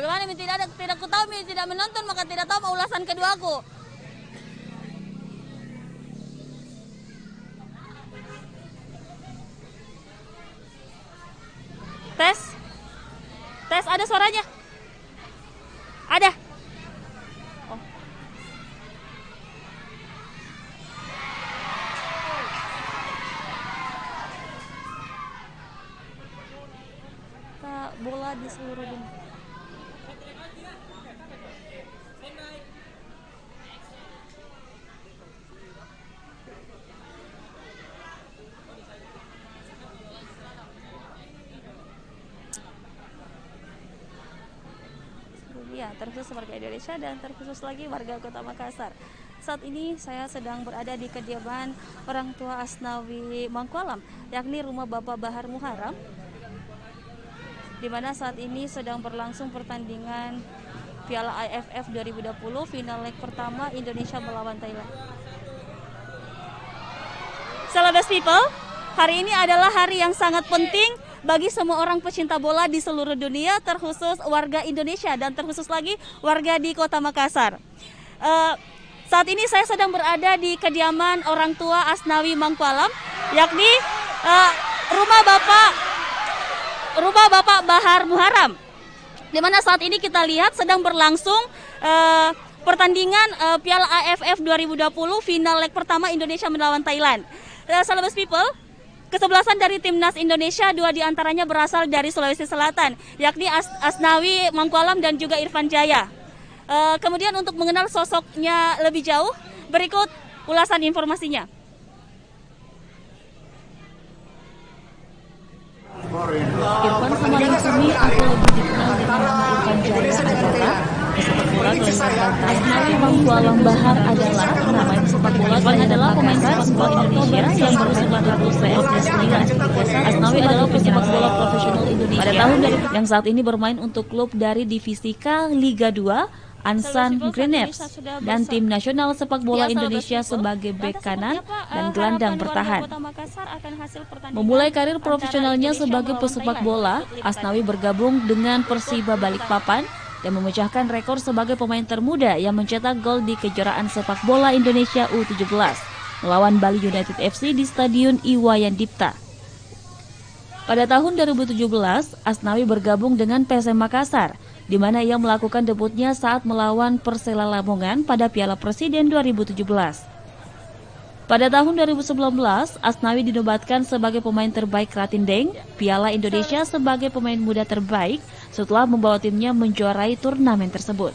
Bagaimana tidak ku tahu, tidak menonton, maka tidak tahu ulasan keduaku. Tes, ada suaranya? Ada. Oh. Bola di seluruh dunia. Ya, terkhusus warga Indonesia dan terkhusus lagi warga Kota Makassar. Saat ini saya sedang berada di kediaman orang tua Asnawi Mangkualam, yakni rumah Bapak Bahar Muharam, di mana saat ini sedang berlangsung pertandingan Piala AFF 2020 final leg pertama Indonesia melawan Thailand. Sahabat people, hari ini adalah hari yang sangat penting bagi semua orang pecinta bola di seluruh dunia, terkhusus warga Indonesia dan terkhusus lagi warga di Kota Makassar. Saat ini saya sedang berada di kediaman orang tua Asnawi Mangkualam, yakni rumah Bapak Bahar Muharam, di mana saat ini kita lihat sedang berlangsung pertandingan Piala AFF 2020 final leg pertama Indonesia melawan Thailand. Sahabat people, kesebelasan dari timnas Indonesia, 2 diantaranya berasal dari Sulawesi Selatan, yakni Asnawi Mangkualam dan juga Irfan Jaya. Kemudian untuk mengenal sosoknya lebih jauh, berikut ulasan informasinya. Irfan Samalingkumi atau lebih dikenal dengan nama Irfan Jaya adalah pesepak bola kelahiran Asnawi Mangkualam Bahar adalah pemain sepak bola Indonesia yang bersepak di klub PSS Liga. Asnawi adalah pesepak bola profesional Indonesia pada tahun yang saat ini bermain untuk klub dari Divisi K Liga 2 Ansan Greeners dan tim nasional sepak bola Indonesia sebagai bek kanan dan gelandang bertahan. Memulai karir profesionalnya sebagai pesepak bola, Asnawi bergabung dengan Persiba Balikpapan dan memecahkan rekor sebagai pemain termuda yang mencetak gol di kejuaraan sepak bola Indonesia U17 melawan Bali United FC di Stadion Iwayan Dipta. Pada tahun 2017, Asnawi bergabung dengan PSM Makassar, di mana ia melakukan debutnya saat melawan Persela Lamongan pada Piala Presiden 2017. Pada tahun 2019, Asnawi dinobatkan sebagai pemain terbaik Ratindeng, Piala Indonesia sebagai pemain muda terbaik setelah membawa timnya menjuarai turnamen tersebut.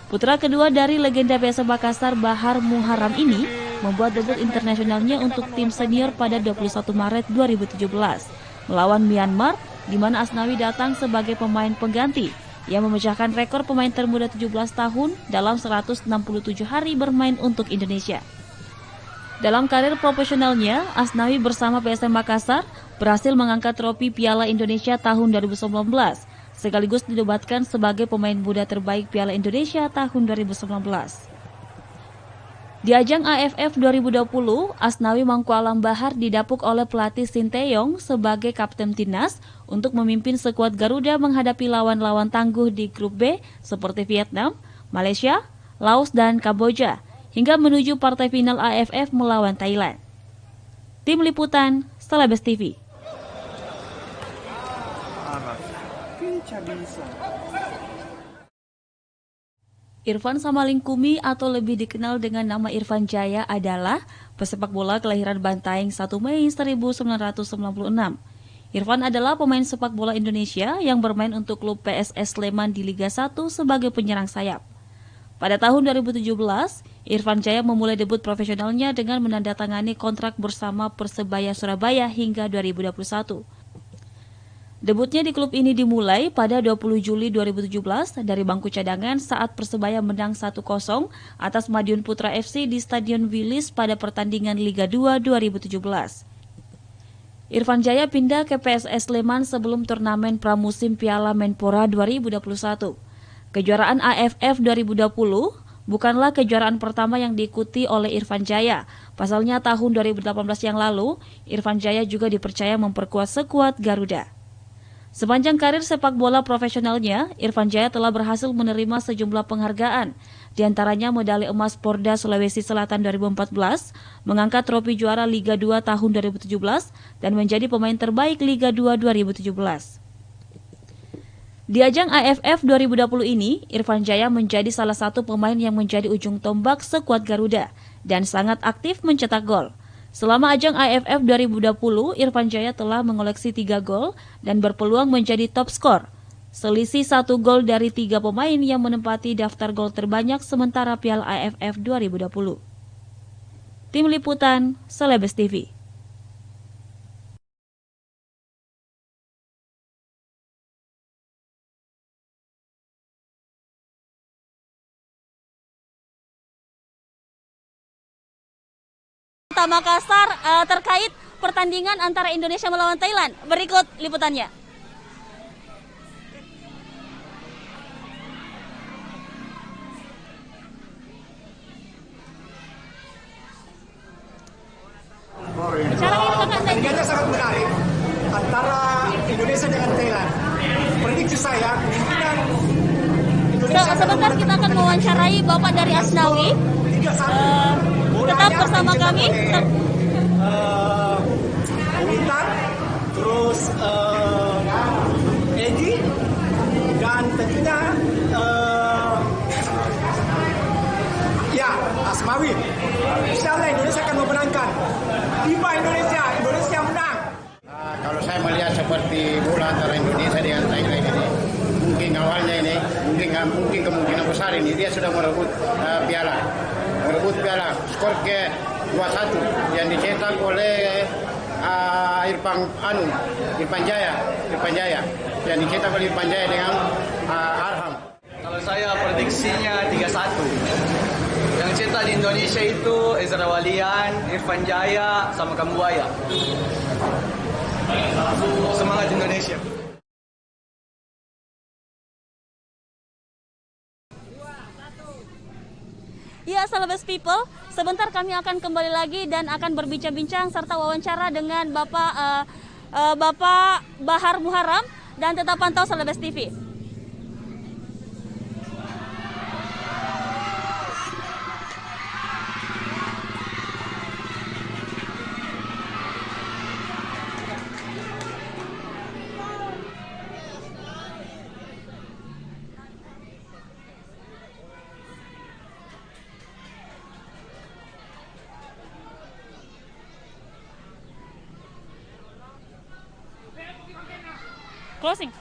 Putra kedua dari legenda PSM Makassar Bahar Muharam ini membuat debut internasionalnya untuk tim senior pada 21 Maret 2017 melawan Myanmar, di mana Asnawi datang sebagai pemain pengganti yang memecahkan rekor pemain termuda 17 tahun dalam 167 hari bermain untuk Indonesia. Dalam karir profesionalnya, Asnawi bersama PSM Makassar berhasil mengangkat trofi Piala Indonesia tahun 2019, sekaligus dinobatkan sebagai pemain muda terbaik Piala Indonesia tahun 2019. Di ajang AFF 2020, Asnawi Mangkualam Bahar didapuk oleh pelatih Sinteyong sebagai kapten timnas untuk memimpin skuad Garuda menghadapi lawan-lawan tangguh di grup B seperti Vietnam, Malaysia, Laos, dan Kamboja, hingga menuju partai final AFF melawan Thailand. Tim Liputan, Celebes TV. Irfan Samalingkumi atau lebih dikenal dengan nama Irfan Jaya adalah pesepak bola kelahiran Bantaeng 1 Mei 1996. Irfan adalah pemain sepak bola Indonesia yang bermain untuk klub PSS Sleman di Liga 1 sebagai penyerang sayap. Pada tahun 2017, Irfan Jaya memulai debut profesionalnya dengan menandatangani kontrak bersama Persebaya Surabaya hingga 2021. Debutnya di klub ini dimulai pada 20 Juli 2017 dari bangku cadangan saat Persebaya menang 1-0 atas Madiun Putra FC di Stadion Wilis pada pertandingan Liga 2 2017. Irfan Jaya pindah ke PSS Sleman sebelum turnamen pramusim Piala Menpora 2021. Kejuaraan AFF 2020 bukanlah kejuaraan pertama yang diikuti oleh Irfan Jaya. Pasalnya tahun 2018 yang lalu, Irfan Jaya juga dipercaya memperkuat skuad Garuda. Sepanjang karir sepak bola profesionalnya, Irfan Jaya telah berhasil menerima sejumlah penghargaan, di antaranya medali emas Porda Sulawesi Selatan 2014, mengangkat trofi juara Liga 2 tahun 2017, dan menjadi pemain terbaik Liga 2 2017. Di ajang AFF 2020 ini, Irfan Jaya menjadi salah satu pemain yang menjadi ujung tombak skuad Garuda dan sangat aktif mencetak gol. Selama ajang AFF 2020, Irfan Jaya telah mengoleksi 3 gol dan berpeluang menjadi top skor. Selisih 1 gol dari 3 pemain yang menempati daftar gol terbanyak sementara Piala AFF 2020. Tim Liputan, Celebes TV. Kota Makassar terkait pertandingan antara Indonesia melawan Thailand. Berikut liputannya. Pertandingannya sangat menarik antara Indonesia dengan Thailand. Prediksi saya kemungkinan Indonesia. Sebentar kita akan mewawancarai Bapak dari Asnawi. Tetap bersama kami. Witan, terus Edi, dan tentunya Asmawi. Insyaallah Indonesia akan memenangkan. Viva Indonesia, Indonesia menang. Kalau saya melihat seperti bola antara Indonesia dengan Thailand ini, mungkin awalnya ini, mungkin kemungkinan besar ini dia sudah merebut piala. Skor ke 2-1 yang dicetak oleh Irfan Jaya yang dicetak oleh Irfan Jaya dengan Arham. Kalau saya prediksinya 3-1. Yang cetak di Indonesia itu Ezra Walian, Irfan Jaya, sama Kambuaya. Semangat Indonesia. Ya, Celebes People, sebentar kami akan kembali lagi dan akan berbincang-bincang serta wawancara dengan Bapak Bahar Muharam, dan tetap pantau Celebes TV. Closing.